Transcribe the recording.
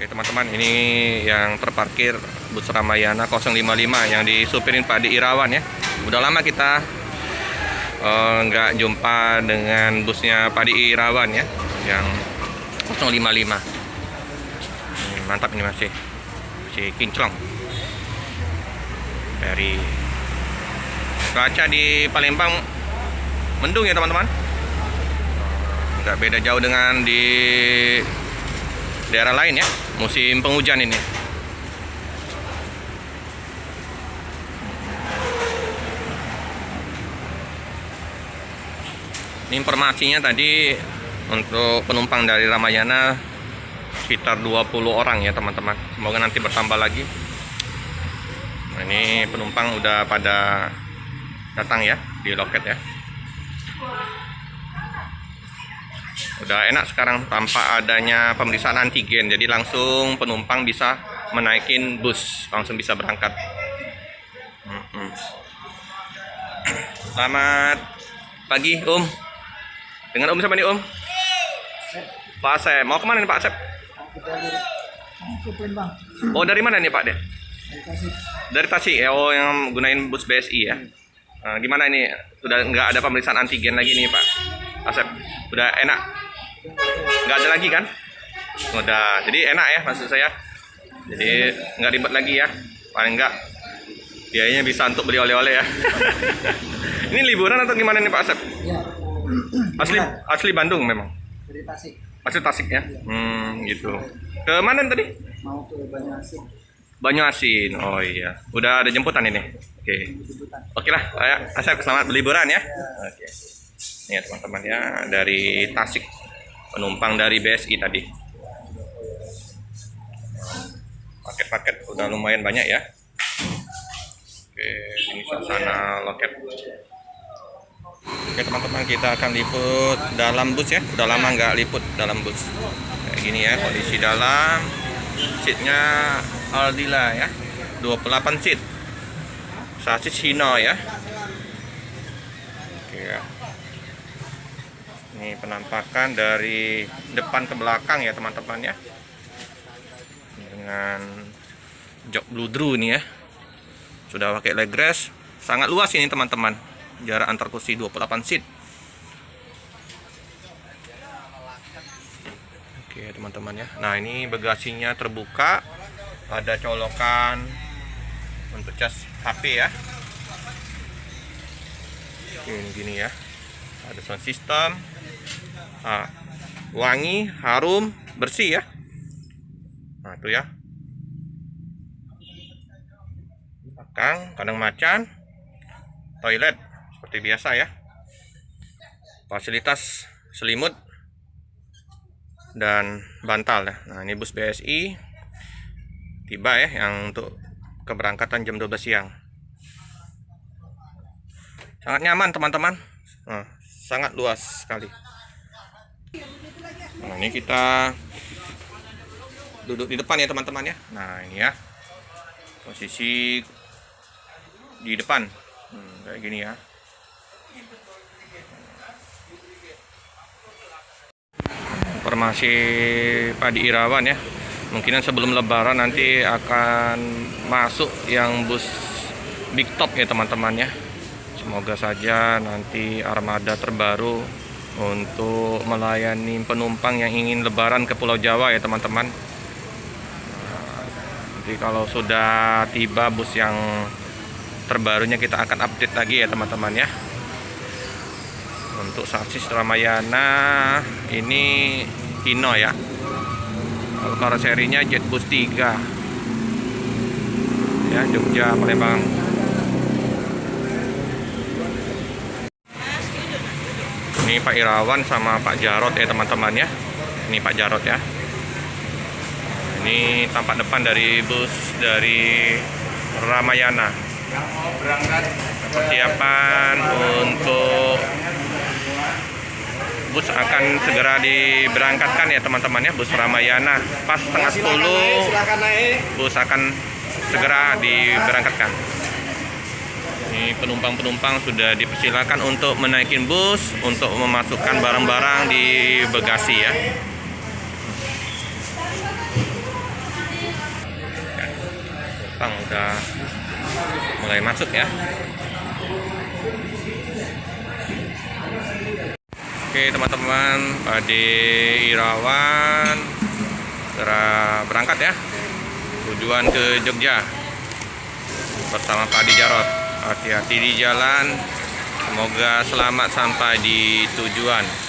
Oke teman-teman, ini yang terparkir bus Ramayana 055 yang disupirin Pak Di Irawan ya. Udah lama kita nggak jumpa dengan busnya Pak Di Irawan ya, yang 055. Mantap ini, masih kinclong. Dari cuaca di Palembang mendung ya teman-teman, nggak beda jauh dengan di daerah lain ya, musim penghujan ini. Ini informasinya tadi untuk penumpang dari Ramayana sekitar 20 orang ya teman-teman. Semoga nanti bertambah lagi. Nah, ini penumpang udah pada datang ya di loket ya. Udah enak sekarang tanpa adanya pemeriksaan antigen, jadi langsung penumpang bisa menaikin bus, langsung bisa berangkat. Selamat pagi Om. Dengan Om siapa nih Om? Pak Asep. Mau kemana nih Pak Asep? Oh, dari mana nih Pak De? Dari Tasik ya. Oh, yang gunain bus BSI ya. Nah, gimana ini? Sudah nggak ada pemeriksaan antigen lagi nih Pak Asep? Udah enak? Nggak ada lagi kan? Udah, jadi enak ya maksud saya. Jadi nggak ribet lagi ya. Paling nggak biayanya bisa untuk beli oleh-oleh ya. Ini liburan atau gimana nih Pak Asep? Ya. Asli Bandung memang. Dari Tasik. Asli Tasik ya. Gitu. Ke mana tadi? Mau ke Banyuasin. Banyuasin. Oh iya. Udah ada jemputan ini. Oke. Oke lah, ya. Asep selamat berliburan ya. Oke. Ini ya teman-teman ya, dari Tasik. Penumpang dari BSI tadi. Paket-paket udah lumayan banyak ya. Oke, ini suasana loket. Oke teman-teman, kita akan liput dalam bus ya. Udah lama nggak liput dalam bus. Kayak gini ya kondisi dalam. Seatnya Aldila ya, 28 seat. Sasis Hino ya. Oke ya. Ini penampakan dari depan ke belakang ya teman-teman ya. Dengan jok bludru nih ya. Sudah pakai leg rest. Sangat luas ini teman-teman. Jarak antar kursi 28 seat. Oke teman-teman ya. Nah, ini bagasinya terbuka. Ada colokan untuk cas HP ya. Oke, ini gini ya. Ada sound system. Nah, wangi, harum, bersih ya. Nah, itu ya. Belakang, kandang macan, toilet seperti biasa ya. Fasilitas selimut dan bantal ya. Nah, ini bus BSI tiba ya, yang untuk keberangkatan jam 12 siang. Sangat nyaman teman-teman. Nah, sangat luas sekali. Nah, ini kita duduk di depan ya teman-teman ya. Nah, ini ya posisi di depan. Kayak gini ya. Informasi Pak Di Irawan ya. Mungkinan sebelum lebaran nanti akan masuk yang bus Big Top ya teman-teman ya. Semoga saja nanti armada terbaru untuk melayani penumpang yang ingin lebaran ke Pulau Jawa ya teman-teman. Nanti kalau sudah tiba bus yang terbarunya kita akan update lagi ya teman-teman ya. Untuk sasis Ramayana ini Hino ya. Kalau karoserinya Jetbus 3 ya, Jogja Palembang. Ini Pak Irawan sama Pak Jarot ya teman-teman ya. Ini Pak Jarot ya. Ini tampak depan dari bus dari Ramayana. Yang mau berangkat Persiapan untuk bus akan segera diberangkatkan ya teman-teman ya. Bus Ramayana pas setengah 10 bus akan segera diberangkatkan. Ini penumpang-penumpang sudah dipersilakan untuk menaikin bus, untuk memasukkan barang-barang di bagasi ya. penumpang udah mulai masuk ya. Oke teman-teman, Padi Irawan segera berangkat ya, tujuan ke Jogja bersama Padi Jarot. Hati-hati di jalan, semoga selamat sampai di tujuan.